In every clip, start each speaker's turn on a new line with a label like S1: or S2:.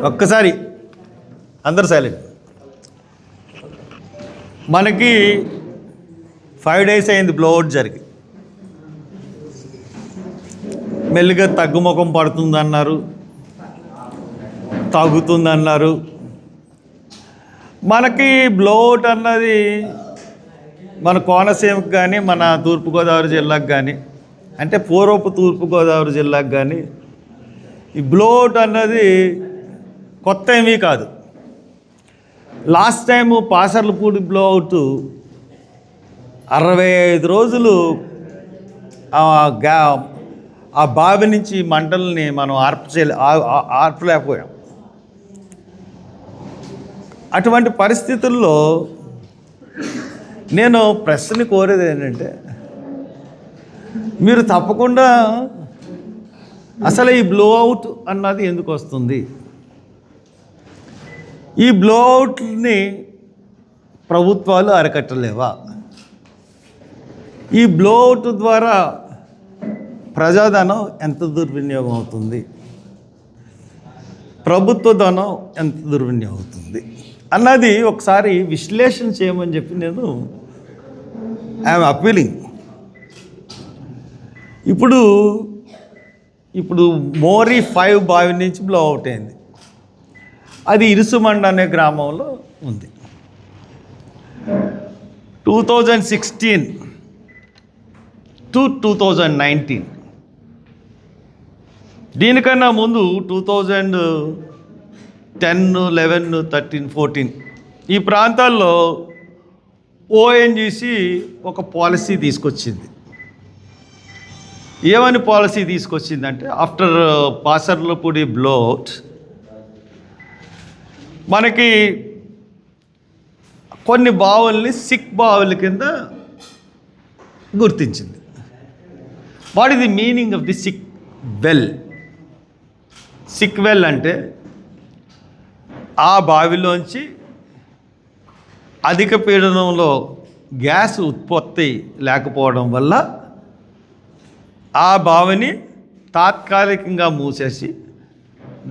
S1: ఒక్కసారి అందరు సైలెంట్. మనకి 5 days అయింది బ్లోఅవుట్ జరిగి. మెల్లిగా తగ్గుముఖం పడుతుందన్నారు, తగ్గుతుందన్నారు. మనకి బ్లోఅవుట్ అన్నది మన కోనసీమకు కానీ మన తూర్పుగోదావరి జిల్లాకు కానీ, అంటే పూర్వపు తూర్పుగోదావరి జిల్లాకు కానీ ఈ బ్లోఅవుట్ అన్నది కొత్త ఏమీ కాదు. లాస్ట్ టైము పాసర్లపూడి బ్లోఅవుట్ 65 రోజులు ఆ బావి నుంచి మంటల్ని మనం ఆర్పలేకపోయాం. అటువంటి పరిస్థితుల్లో నేను ప్రెస్ని కోరేది ఏంటంటే, మీరు తప్పకుండా అసలు ఈ బ్లోఅవుట్ అన్నది ఎందుకు వస్తుంది, ఈ బ్లోఅవుట్ని ప్రభుత్వాలు అరికట్టలేవా, ఈ బ్లోఅవుట్ ద్వారా ప్రజాధనం ఎంత దుర్వినియోగం అవుతుంది, ప్రభుత్వ ధనం ఎంత దుర్వినియోగం అవుతుంది అన్నది ఒకసారి విశ్లేషణ చేయమని చెప్పి నేను ఐఎమ్ అపీలింగ్. ఇప్పుడు మోరీ 5 బావి నుంచి బ్లోఅవుట్ అయింది. అది ఇరుసుమండ అనే గ్రామంలో ఉంది. 2016 to 2019, దీనికన్నా ముందు 2010, 11, 13, 14 ఈ ప్రాంతాల్లో ONGC ఒక పాలసీ తీసుకొచ్చింది. ఏమని పాలసీ తీసుకొచ్చిందంటే, ఆఫ్టర్ పాసర్లపూడి బ్లోఅవుట్ మనకి కొన్ని బావుల్ని సిక్ బావుల కింద గుర్తించింది. What is the meaning of the sick well? Sick well అంటే ఆ బావిలోంచి అధిక పీడనంలో గ్యాస్ ఉత్పత్తి లేకపోవడం వల్ల ఆ బావిని తాత్కాలికంగా మూసేసి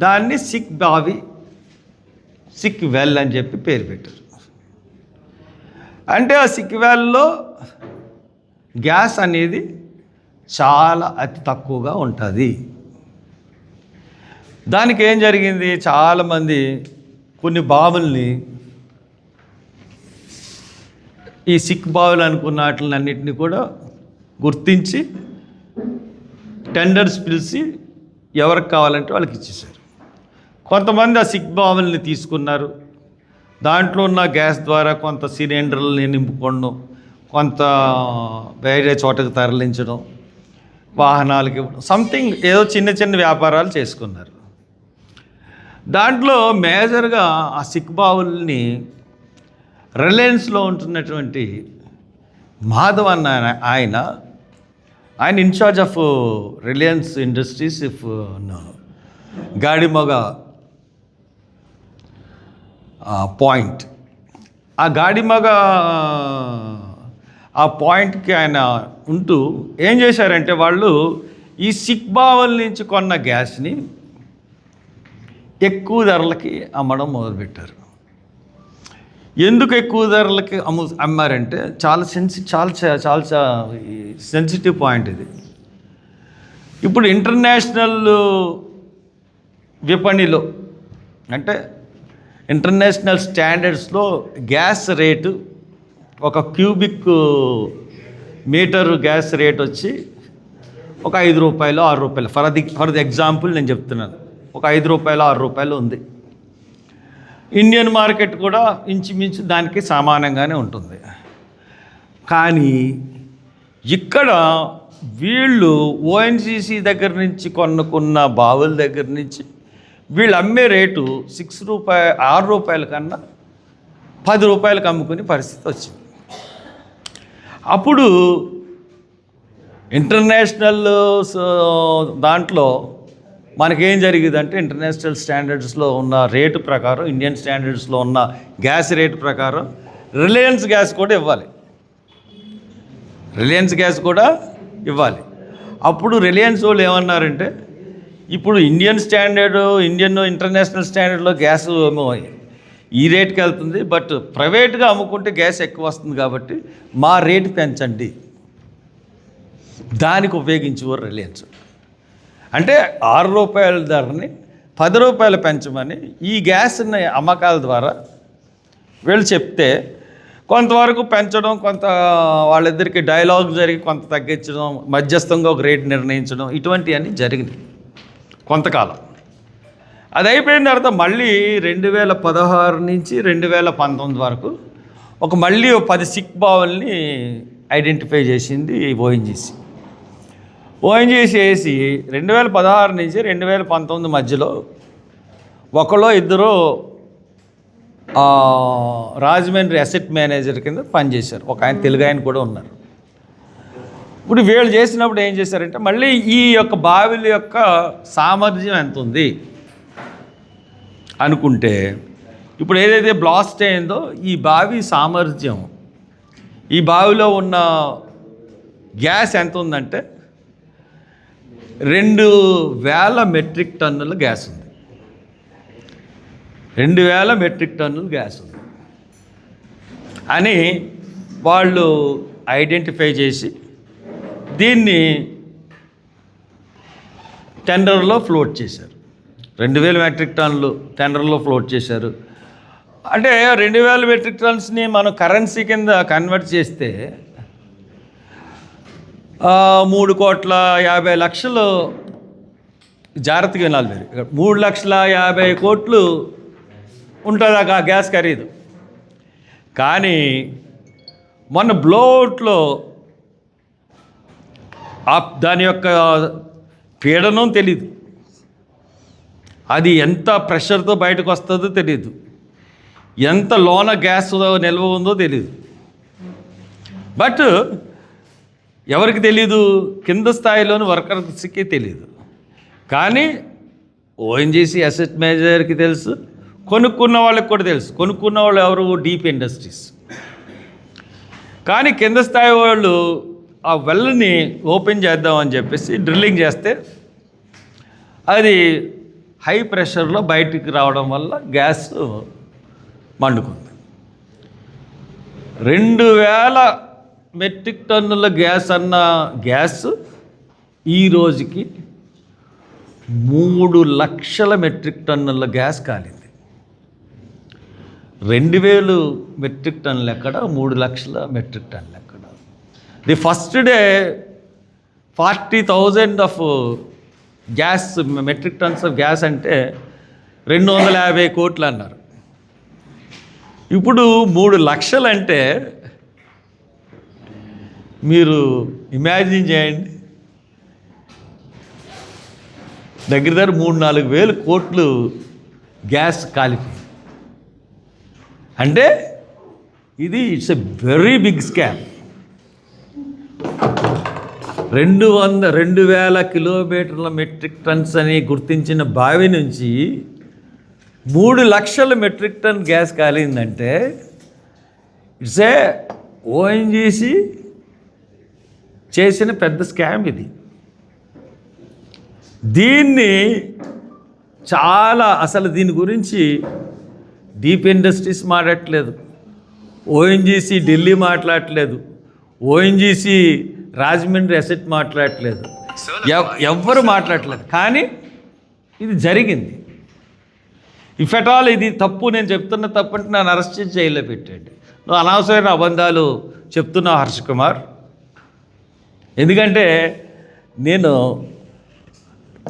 S1: దాన్ని సిక్ బావి, సిక్ వెల్ అని చెప్పి పేరు పెట్టారు. అంటే ఆ సిక్ వెల్లో గ్యాస్ అనేది చాలా అతి తక్కువగా ఉంటుంది. దానికి ఏం జరిగింది, చాలామంది కొన్ని బావుల్ని, ఈ సిక్ బావులు అనుకున్న వాటిలన్నింటినీ కూడా గుర్తించి టెండర్స్ పిలిచి ఎవరికి కావాలంటే వాళ్ళకి ఇచ్చేసారు. కొంతమంది ఆ సిక్ బావుల్ని తీసుకున్నారు, దాంట్లో ఉన్న గ్యాస్ ద్వారా కొంత సిలిండర్లని నింపుకోవడం, కొంత వేరే చోటకి తరలించడం, వాహనాలకి ఇవ్వడం, సంథింగ్ ఏదో చిన్న చిన్న వ్యాపారాలు చేసుకున్నారు. దాంట్లో మేజర్గా ఆ సిక్ బావుల్ని రిలయన్స్లో ఉంటున్నటువంటి మాధవ్ అన్న ఆయన incharge of Reliance industries Gadimoga point, ఆ గాడిమగ ఆ పాయింట్కి ఆయన ఉంటూ ఏం చేశారంటే, వాళ్ళు ఈ సిక్ బావుల నుంచి కొన్న గ్యాస్ని ఎక్కువ ధరలకి అమ్మడం మొదలుపెట్టారు. ఎందుకు ఎక్కువ ధరలకి అమ్మారంటే, చాలా సెన్సిటివ్ పాయింట్ ఇది. ఇప్పుడు ఇంటర్నేషనల్ విపణిలో, అంటే ఇంటర్నేషనల్ స్టాండర్డ్స్లో గ్యాస్ రేటు, ఒక క్యూబిక్ మీటర్ గ్యాస్ రేట్ వచ్చి ఒక 5 రూపాయలు 6 రూపాయలు, ఫర్ ది ఎగ్జాంపుల్ నేను చెప్తున్నాను, ఒక 5 రూపాయలు 6 రూపాయలు ఉంది. ఇండియన్ మార్కెట్ కూడా ఇంచుమించు దానికి సమానంగానే ఉంటుంది. కానీ ఇక్కడ వీళ్ళు ONGC దగ్గర నుంచి కొన్న బావుల దగ్గర నుంచి వీళ్ళు అమ్మే రేటు 6 రూపాయల కన్నా 10 రూపాయలకు అమ్ముకునే పరిస్థితి వచ్చింది. అప్పుడు ఇంటర్నేషనల్ దాంట్లో మనకేం జరిగిందంటే, ఇంటర్నేషనల్ స్టాండర్డ్స్లో ఉన్న రేటు ప్రకారం, ఇండియన్ స్టాండర్డ్స్లో ఉన్న గ్యాస్ రేటు ప్రకారం రిలయన్స్ గ్యాస్ కూడా ఇవ్వాలి. అప్పుడు రిలయన్స్ వాళ్ళు ఏమన్నారంటే, ఇప్పుడు ఇండియన్ ఇంటర్నేషనల్ స్టాండర్డ్లో గ్యాస్ ఏమో ఈ రేట్కి వెళ్తుంది, బట్ ప్రైవేట్గా అమ్ముకుంటే గ్యాస్ ఎక్కువ వస్తుంది కాబట్టి మా రేటు పెంచండి, దానికి ఉపయోగించేవారు రిలయన్స్. అంటే 6 రూపాయల ధరని 10 రూపాయలు పెంచమని ఈ గ్యాస్ని అమ్మకాల ద్వారా వీళ్ళు చెప్తే కొంతవరకు పెంచడం, కొంత వాళ్ళిద్దరికి డైలాగ్ జరిగి కొంత తగ్గించడం, మధ్యస్థంగా ఒక రేటు నిర్ణయించడం, ఇటువంటివన్నీ జరిగినాయి కొంతకాలం. అది అయిపోయిన తర్వాత మళ్ళీ 2016 నుంచి 2019 వరకు మళ్ళీ 10 సిక్ బావుల్ని ఐడెంటిఫై చేసింది ఓఎన్జీసీ. వేసి 2016 నుంచి 2019 మధ్యలో ఒకళ్ళో ఇద్దరు రాజమండ్రి అసెట్ మేనేజర్ కింద పనిచేశారు. ఒక ఆయన తెలుగు ఆయన కూడా ఉన్నారు. ఇప్పుడు వీళ్ళు చేసినప్పుడు ఏం చేశారంటే మళ్ళీ ఈ యొక్క బావిల యొక్క సామర్థ్యం ఎంత ఉంది అనుకుంటే, ఇప్పుడు ఏదైతే బ్లాస్ట్ అయిందో ఈ బావి సామర్థ్యం, ఈ బావిలో ఉన్న గ్యాస్ ఎంత ఉందంటే 2000 మెట్రిక్ టన్నుల గ్యాస్ ఉంది. 2000 మెట్రిక్ టన్నుల గ్యాస్ ఉంది అని వాళ్ళు ఐడెంటిఫై చేసి దీన్ని టెండర్లో ఫ్లోట్ చేశారు. 2000 మెట్రిక్ టన్నులు టెండర్లో ఫ్లోట్ చేశారు. అంటే 2000 మెట్రిక్ టన్స్ని మనం కరెన్సీ కింద కన్వర్ట్ చేస్తే 3,50,00,000 జాగ్రత్తగా వినాలి మీరు. 3,50,00,000 ఉంటుంది ఆ గ్యాస్ ఖరీదు. కానీ మొన్న బ్లోఅవుట్లో దాని యొక్క పీడనం తెలీదు, అది ఎంత ప్రెషర్తో బయటకు వస్తుందో తెలియదు, ఎంత లోన గ్యాస్ నిల్వ ఉందో తెలియదు. బట్ ఎవరికి తెలీదు? కింద స్థాయిలోని వర్కర్స్కి తెలియదు. కానీ ఓఎన్జీసీ అసెట్ మేనేజర్కి తెలుసు, కొనుక్కున్న వాళ్ళకి కూడా తెలుసు. కొనుక్కున్న వాళ్ళు ఎవరు? Deep industries. కానీ కింద స్థాయి వాళ్ళు ఆ వెల్ని ఓపెన్ చేద్దామని చెప్పేసి డ్రిల్లింగ్ చేస్తే అది హై ప్రెషర్లో బయటికి రావడం వల్ల గ్యాస్ మండుకుంది. 2000 మెట్రిక్ టన్నుల గ్యాస్ అన్న గ్యాస్ ఈ రోజుకి 3,00,000 మెట్రిక్ టన్నుల గ్యాస్ కాలింది. 2,000 మెట్రిక్ టన్నులు ఎక్కడ, 3,00,000 మెట్రిక్ టన్నులు ఎక్కడ? The first day 40,000 of gas, metric tons of gas అంటే 250 కోట్లు అన్నారు. ఇప్పుడు 3,00,000 అంటే మీరు ఇమాజిన్ చేయండి, దగ్గర 3-4 వేల కోట్లు గ్యాస్ కాలిపోయింది. అంటే ఇది it's a very big scam. 2,000 కిలోమీటర్ల మెట్రిక్ టన్స్ అని గుర్తించిన బావి నుంచి 3,00,000 మెట్రిక్ టన్ గ్యాస్ కాలిందంటే ఇట్స్ ఏ ఓఎన్జీసీ చేసిన పెద్ద స్కామ్ ఇది. దీన్ని అసలు దీని గురించి డీప్ ఇండస్ట్రీస్ మాట్లాడట్లేదు, ఓఎన్జీసీ ఢిల్లీ మాట్లాడట్లేదు, ఓఎన్జీసీ రాజమండ్రి అసెట్ మాట్లాడట్లేదు, ఎవ్వరు మాట్లాడట్లేదు. కానీ ఇది జరిగింది. ఇఫ్ ఎట్ ఆల్ ఇది తప్పు, నేను చెప్తున్న తప్పు అంటే నన్ను అరెస్ట్ చేసి జైల్లో పెట్టండి. నువ్వు అనవసరమైన అబద్ధాలు చెప్తున్నావు హర్ష కుమార్. ఎందుకంటే నేను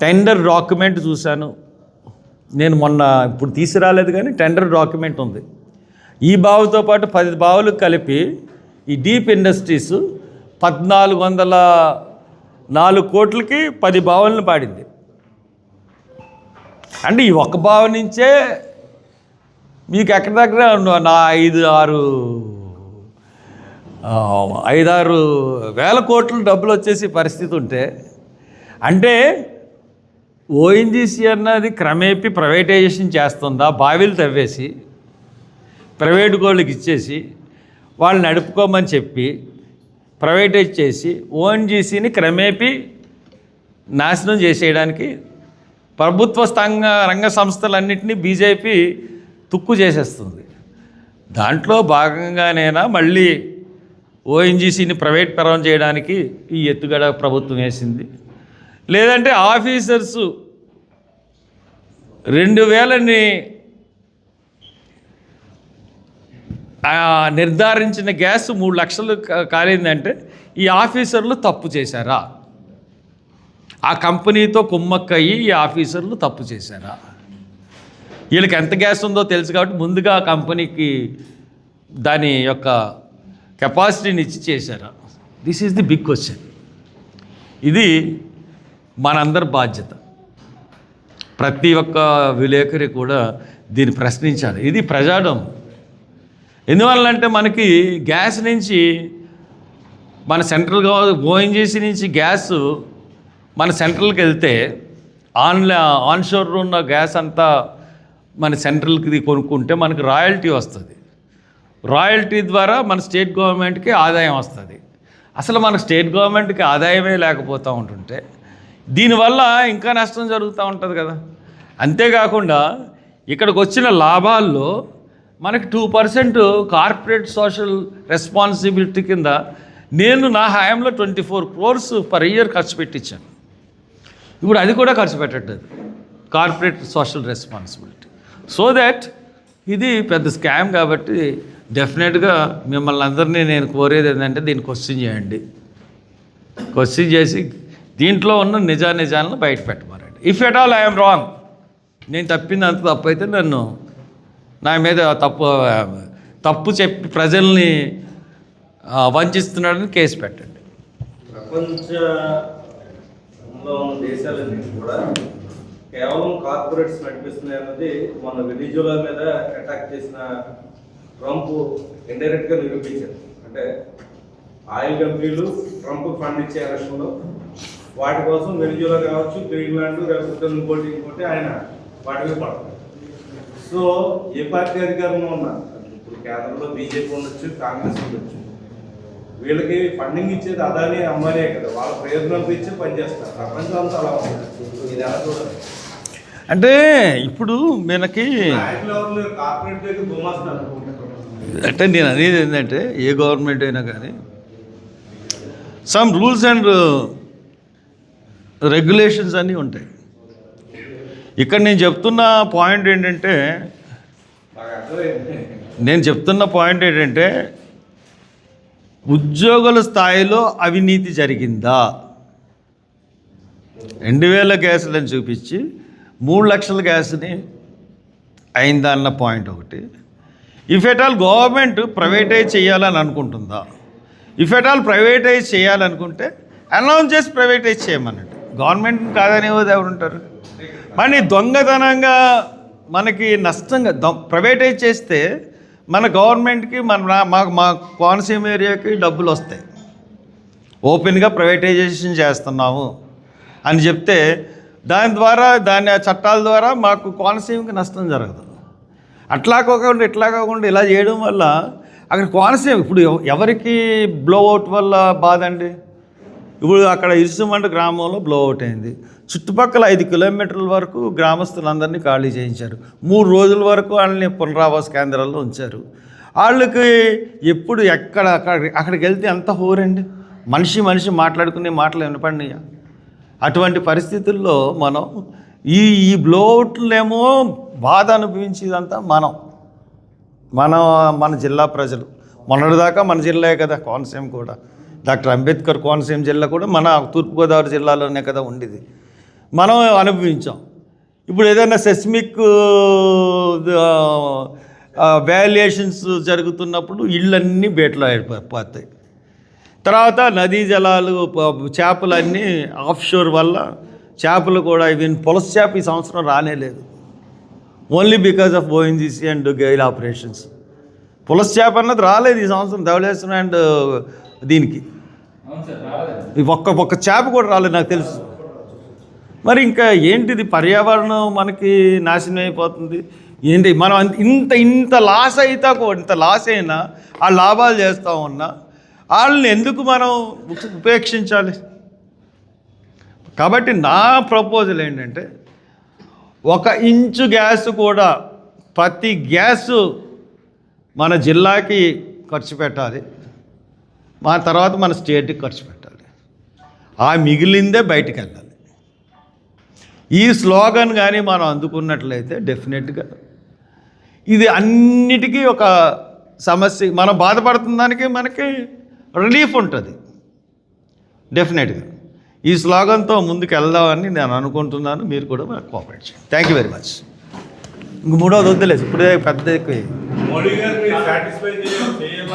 S1: టెండర్ డాక్యుమెంట్ చూశాను. నేను మొన్న ఇప్పుడు తీసుకురాలేదు కానీ టెండర్ డాక్యుమెంట్ ఉంది. ఈ బావుతో పాటు 10 బావులు కలిపి ఈ డీప్ ఇండస్ట్రీస్ 1,404 కోట్లకి 10 బావులను పాడింది. అంటే ఈ ఒక్క బావి నుంచే మీకు ఎక్కడి దగ్గర 5-6 వేల కోట్లు డబ్బులు వచ్చేసి పరిస్థితి ఉంటే, అంటే ఓఎన్జీసీ అన్నది క్రమేపీ ప్రైవేటైజేషన్ చేస్తుందా? బావిలు తవ్వేసి ప్రైవేటు వాళ్ళకి ఇచ్చేసి వాళ్ళు నడుపుకోమని చెప్పి ప్రైవేటైజ్ చేసి ఓఎన్జీసీని క్రమేపీ నాశనం చేసేయడానికి ప్రభుత్వ రంగ సంస్థలన్నింటినీ బీజేపీ తుక్కు చేసేస్తుంది. దాంట్లో భాగంగానైనా మళ్ళీ ఓఎన్జీసీని ప్రైవేట్ పరం చేయడానికి ఈ ఎత్తుగడ ప్రభుత్వం వేసింది. లేదంటే ఆఫీసర్సు 2000ని నిర్ధారించిన గ్యాస్ 3 లక్షలు కాలిందంటే ఈ ఆఫీసర్లు తప్పు చేశారా? ఆ కంపెనీతో కుమ్మక్కయ్యి ఈ ఆఫీసర్లు తప్పు చేశారా? వీళ్ళకి ఎంత గ్యాస్ ఉందో తెలుసు కాబట్టి ముందుగా ఆ కంపెనీకి దాని యొక్క కెపాసిటీని ఇచ్చి చేశారా? This is the big question. ఇది మనందరి బాధ్యత. ప్రతి ఒక్క విలేకరి కూడా దీన్ని ప్రశ్నించాలి. ఇది ప్రజాడం. ఎందువల్లంటే మనకి గ్యాస్ నుంచి మన సెంట్రల్ ఓఎన్జీసీ నుంచి గ్యాస్ మన సెంట్రల్కి వెళ్తే ఆన్షోర్లో ఉన్న గ్యాస్ అంతా మన సెంట్రల్కి కొనుక్కుంటే మనకి రాయల్టీ వస్తుంది. రాయల్టీ ద్వారా మన స్టేట్ గవర్నమెంట్కి ఆదాయం వస్తుంది. అసలు మన స్టేట్ గవర్నమెంట్కి ఆదాయమే లేకపోతూ ఉంటుంటే దీనివల్ల ఇంకా నష్టం జరుగుతూ ఉంటుంది కదా. అంతేకాకుండా ఇక్కడికి వచ్చిన లాభాల్లో మనకి 2% కార్పొరేట్ సోషల్ రెస్పాన్సిబిలిటీ కింద నేను నా హయాంలో 24 crores పర్ ఇయర్ ఖర్చు పెట్టించాను. ఇప్పుడు అది కూడా ఖర్చు పెట్టట్లేదు, corporate social responsibility. So that ఇది పెద్ద స్కామ్. కాబట్టి డెఫినెట్గా మిమ్మల్ని అందరినీ నేను కోరేది ఏంటంటే దీన్ని క్వశ్చన్ చేయండి. క్వశ్చన్ చేసి దీంట్లో ఉన్న నిజాలను బయట పెట్టమనండి. If at all I am wrong, నేను తప్పింది అంత తప్పు అయితే నన్ను నా మీద తప్పు చెప్పి ప్రజల్ని వంచిస్తున్నాడని కేసు పెట్టండి.
S2: ప్రపంచంలో ఉన్న దేశాలన్నీ కూడా కేవలం కార్పొరేట్స్ నడిపిస్తున్నాయి అన్నది మన వెనిజులా మీద అటాక్ చేసిన ట్రంప్ ఇండైరెక్ట్గా నిరూపించారు. అంటే ఆయిల్ కంపెనీలు ట్రంప్ ఫండ్ ఇచ్చే ఎలక్షన్లో వాటి కోసం వెనిజులా కావచ్చు, గ్రీన్లాండ్, లేకపోతే ఇంకోటి ఆయన వాటి మీద పడతారు. సో ఏ పార్టీ అధికారంలో ఉన్నా, ఇప్పుడు కేంద్రంలో బీజేపీ ఉండొచ్చు, కాంగ్రెస్ ఉండొచ్చు, వీళ్ళకి ఫండింగ్ ఇచ్చేది అదాని అంబానీ కదా. వాళ్ళ ప్రయోజనాలకు ఇచ్చే పనిచేస్తారు. ప్రపంచం అంతా అలా ఉంటుంది. ఇది ఎలా చూడాలి
S1: అంటే ఇప్పుడు మనకి
S2: కార్పొరేట్ దగ్గర గుమాస్తారు.
S1: అంటే నేను అనేది ఏంటంటే ఏ గవర్నమెంట్ అయినా కానీ సమ్ రూల్స్ అండ్ రెగ్యులేషన్స్ అన్నీ ఉంటాయి. ఇక్కడ నేను చెప్తున్న పాయింట్ ఏంటంటే ఉద్యోగుల స్థాయిలో అవినీతి జరిగిందా? 2000 గ్యాసులని చూపించి 3 లక్షల గ్యాస్ని అయిందా అన్న పాయింట్ ఒకటి. If at all government privatise చేయాలని అనుకుంటుందా? ఇఫ్ ఎట్ ఆల్ ప్రైవేటైజ్ చేయాలనుకుంటే అనౌన్స్ చేసి ప్రైవేటైజ్ చేయమన్నట్టు. గవర్నమెంట్ కాదనేది ఎవరుంటారు? మరి దొంగతనంగా మనకి నష్టంగా ప్రైవేటైజ్ చేస్తే మన గవర్నమెంట్కి మా కోనసీమ ఏరియాకి డబ్బులు వస్తాయి. ఓపెన్గా ప్రైవేటైజేషన్ చేస్తున్నాము అని చెప్తే దాని ద్వారా చట్టాల ద్వారా మాకు కోనసీమకి నష్టం జరగదు. అట్లా కాకుండా ఇట్లా కాకుండా ఇలా చేయడం వల్ల అక్కడ కోనసీమ ఇప్పుడు ఎవరికి బ్లోఅవుట్ వల్ల బాధ అండి? ఇప్పుడు అక్కడ ఇరుసుమండ గ్రామంలో బ్లోఅవుట్ అయింది. చుట్టుపక్కల 5 కిలోమీటర్ల వరకు గ్రామస్తులందరినీ ఖాళీ చేయించారు. 3 రోజుల వరకు వాళ్ళని పునరావాస కేంద్రాల్లో ఉంచారు. వాళ్ళకి ఎప్పుడు అక్కడికి వెళ్తే ఎంత హోరండి, మనిషి మాట్లాడుకునే మాటలు వినపడినాయా? అటువంటి పరిస్థితుల్లో మనం ఈ బ్లోఅవుట్లేమో బాధ అనుభవించేదంతా మన జిల్లా ప్రజలు. మొన్నటిదాకా మన జిల్లాయే కదా కోనసీమ కూడా. డాక్టర్ అంబేద్కర్ కోనసీమ జిల్లా కూడా మన తూర్పుగోదావరి జిల్లాలోనే కదా ఉండేది. మనం అనుభవించాం. ఇప్పుడు ఏదైనా సెస్మిక్ వాల్యుయేషన్స్ జరుగుతున్నప్పుడు ఇళ్ళన్నీ బేట్లో అయిపోతాయి. తర్వాత నదీ జలాలు, చేపలన్నీ ఆఫ్షోర్ వల్ల చేపలు కూడా ఈవెన్ పులస చేప ఈ సంవత్సరం రానేలేదు. Only because of ONGC and GAIL operations. పులస చేప అన్నది రాలేదు ఈ సంవత్సరం ధవళేశ్వరం అండ్ దీనికి. ఒక్క చేప కూడా రాలేదు నాకు తెలుసు. మరి ఇంకా ఏంటిది? పర్యావరణం మనకి నాశనం అయిపోతుంది. ఏంటి మనం ఇంత లాస్ అయినా ఆ లాభాలు చేస్తూ ఉన్నా వాళ్ళని ఎందుకు మనం ఉపేక్షించాలి? కాబట్టి నా ప్రపోజల్ ఏంటంటే 1 ఇంచు గ్యాస్ కూడా ప్రతి గ్యాసు మన జిల్లాకి ఖర్చు పెట్టాలి, మా తర్వాత మన స్టేట్కి ఖర్చు పెట్టాలి, ఆ మిగిలిందే బయటికి వెళ్ళాలి. ఈ స్లోగన్ కానీ మనం అందుకున్నట్లయితే డెఫినెట్గా ఇది అన్నిటికీ ఒక సమస్య, మనం బాధపడుతున్న దానికి మనకి రిలీఫ్ ఉంటుంది డెఫినెట్గా. ఈ స్లోగన్తో ముందుకు వెళ్దామని నేను అనుకుంటున్నాను. మీరు కూడా మనకు కోఆపరేట్ చేయండి. Thank you very much. ఇంక 3వది వద్దులేదు, ఇప్పుడే పెద్ద ఎక్కువ.
S3: మోడీ గారిని సాటిస్ఫై చేయాలి.